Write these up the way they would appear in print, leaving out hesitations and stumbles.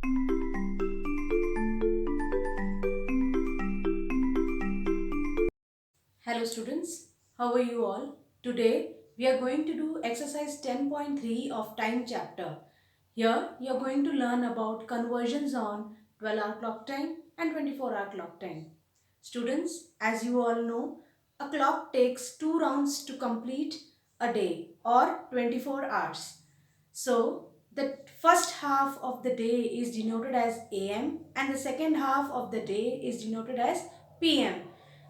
Hello students, how are you all? Today we are going to do exercise 10.3 of time chapter. Here you are going to learn about conversions on 12-hour clock time and 24-hour clock time. Students, as you all know, a clock takes 2 rounds to complete a day or 24 hours. So the first half of the day is denoted as AM and the second half of the day is denoted as PM.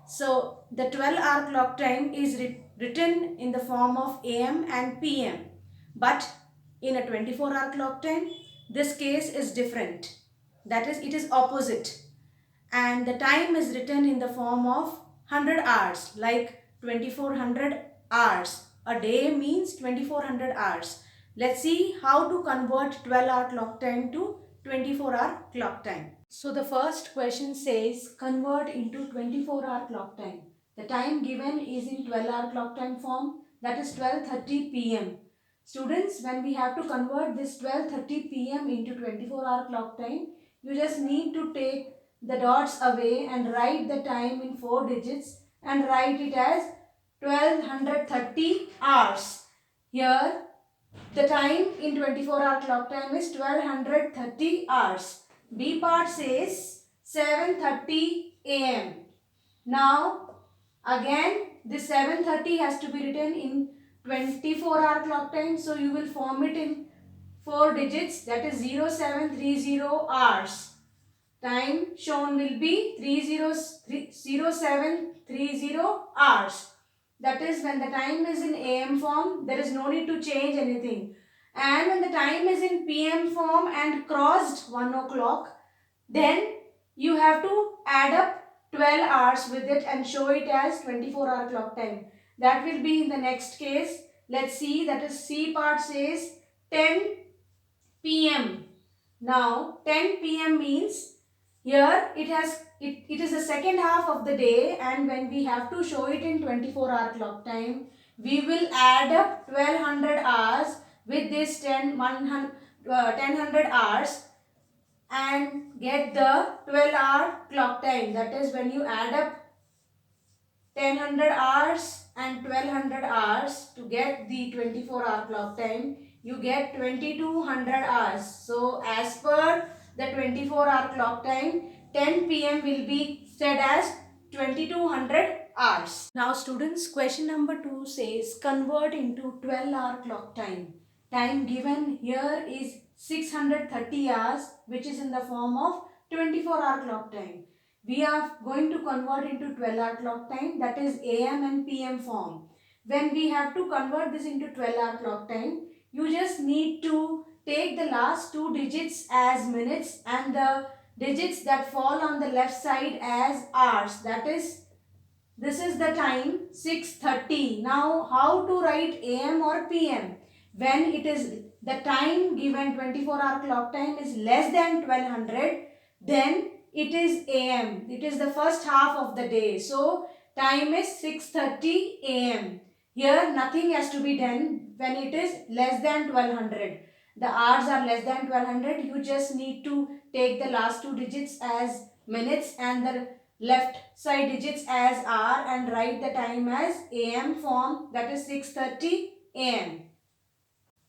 So the 12-hour clock time is written in the form of AM and PM. But in a 24-hour clock time, this case is different. That is, it is opposite. And the time is written in the form of 100 hours, like 2400 hours. A day means 2400 hours. Let's see how to convert 12-hour clock time to 24-hour clock time. So the first question says convert into 24-hour clock time. The time given is in 12-hour clock time form, that is 12:30 p.m. Students, when we have to convert this 12:30 p.m. into 24-hour clock time, you just need to take the dots away and write the time in 4 digits and write it as 1230 hours. Here the time in 24-hour clock time is 1230 hours. B part says 7:30 am. Now again this 7:30 has to be written in 24-hour clock time. So you will form it in 4 digits, that is 0730 hours. Time shown will be 0730 hours. That is, when the time is in AM form, there is no need to change anything. And when the time is in PM form and crossed 1 o'clock, then you have to add up 12 hours with it and show it as 24-hour clock time. That will be in the next case. Let's see, that is C part says 10 PM. Now 10 PM means here it is the second half of the day, and when we have to show it in 24-hour clock time, we will add up 1200 hours with this 1000 hours and get the 12-hour clock time. That is, when you add up 1000 hours and 1200 hours to get the 24-hour clock time, you get 2200 hours. So as per the 24-hour clock time, 10 PM will be said as 2200 hours. Now students, question number 2 says convert into 12-hour clock time. Time given here is 630 hours, which is in the form of 24-hour clock time. We are going to convert into 12-hour clock time, that is AM and PM form. When we have to convert this into 12-hour clock time, you just need to take the last 2 digits as minutes and the digits that fall on the left side as hours. That is, this is the time 6:30. Now how to write AM or PM? When it is the time given 24-hour clock time is less than 1200, then it is AM. It is the first half of the day. So time is 6:30 AM. Here nothing has to be done when it is less than 1200. The hours are less than 1200. You just need to take the last 2 digits as minutes and the left side digits as hour and write the time as AM form, that is 6:30 AM.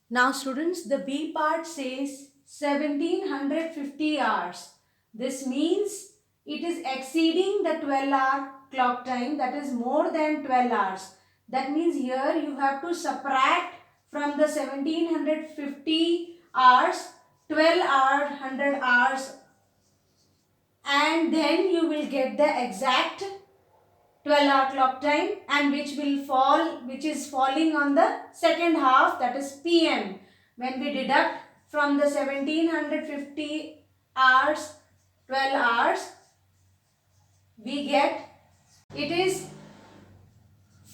Now students, the B part says 1750 hours. This means it is exceeding the 12-hour clock time, that is more than 12 hours. That means here you have to subtract from the 1750 hours 12 hours, 100 hours, and then you will get the exact 12-hour clock time, and which is falling on the second half, that is PM. When we deduct from the 1750 hours 12 hours, we get it is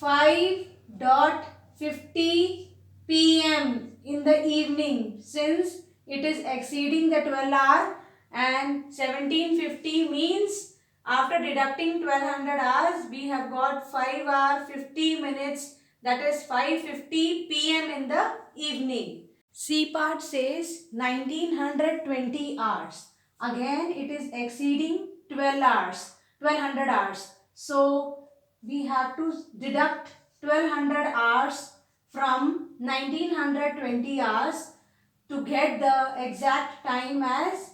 5:50 PM in the evening, since it is exceeding the 12 hour, and 1750 means after deducting 1200 hours, we have got 5 hours 50 minutes, that is 5:50 PM in the evening. C part says 1920 hours. Again, it is exceeding 12 hours, 1200 hours. So, we have to deduct 1200 hours from 1920 hours to get the exact time as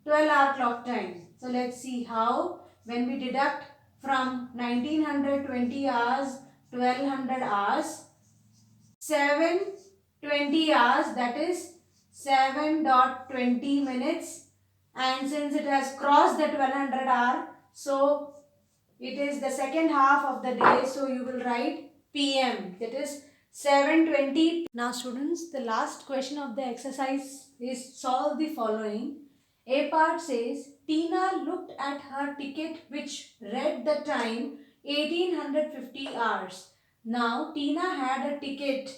12-hour clock time. So, let's see how. When we deduct from 1920 hours, 1200 hours, 720 hours, that is 7.20 minutes, and since it has crossed the 1200 hour, so it is the second half of the day, so you will write PM, that is 7:20. Now students, the last question of the exercise is solve the following. A part says Tina looked at her ticket which read the time 1850 hours. Now Tina had a ticket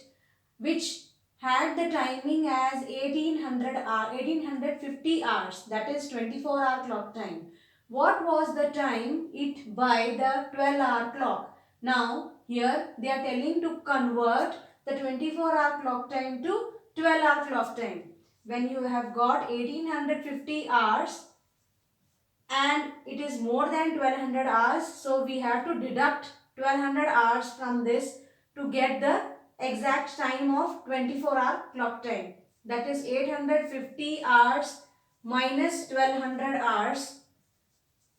which had the timing as 1850 hours, that is 24-hour clock time. What was the time it by the 12-hour clock? Now here they are telling to convert the 24-hour clock time to 12-hour clock time. When you have got 1850 hours and it is more than 1200 hours, so we have to deduct 1200 hours from this to get the exact time of 24-hour clock time. That is 850 hours minus 1200 hours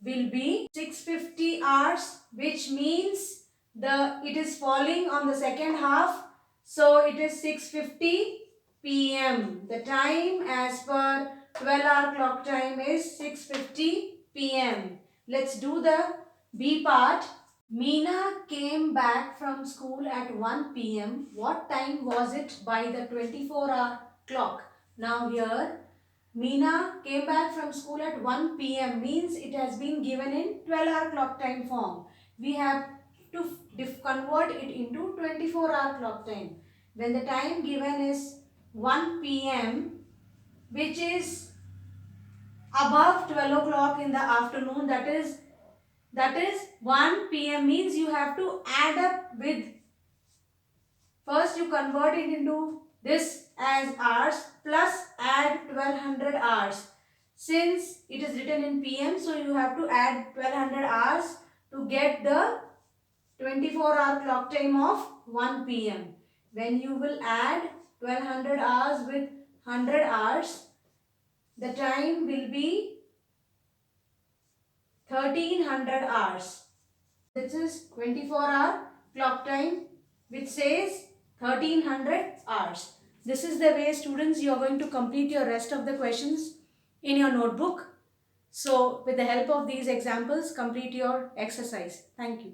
will be 650 hours, which means it is falling on the second half, so it is 6:50 p.m. The time as per 12-hour clock time is 6:50 p.m. Let's do the B part. Meena came back from school at 1 p.m. What time was it by the 24-hour clock? Now here Meena came back from school at 1 p.m. means it has been given in 12-hour clock time form. We have to convert it into 24-hour clock time. When the time given is 1 p.m. which is above 12 o'clock in the afternoon, that is 1 p.m. means you have to add up with, first you convert it into this as hours plus add 1200 hours. Since it is written in PM, so you have to add 1200 hours to get the 24-hour clock time of 1 p.m. When you will add 1200 hours with 100 hours, the time will be 1300 hours. This is 24-hour clock time which says 1300 hours. This is the way, students, you are going to complete your rest of the questions in your notebook. So with the help of these examples, complete your exercise. Thank you.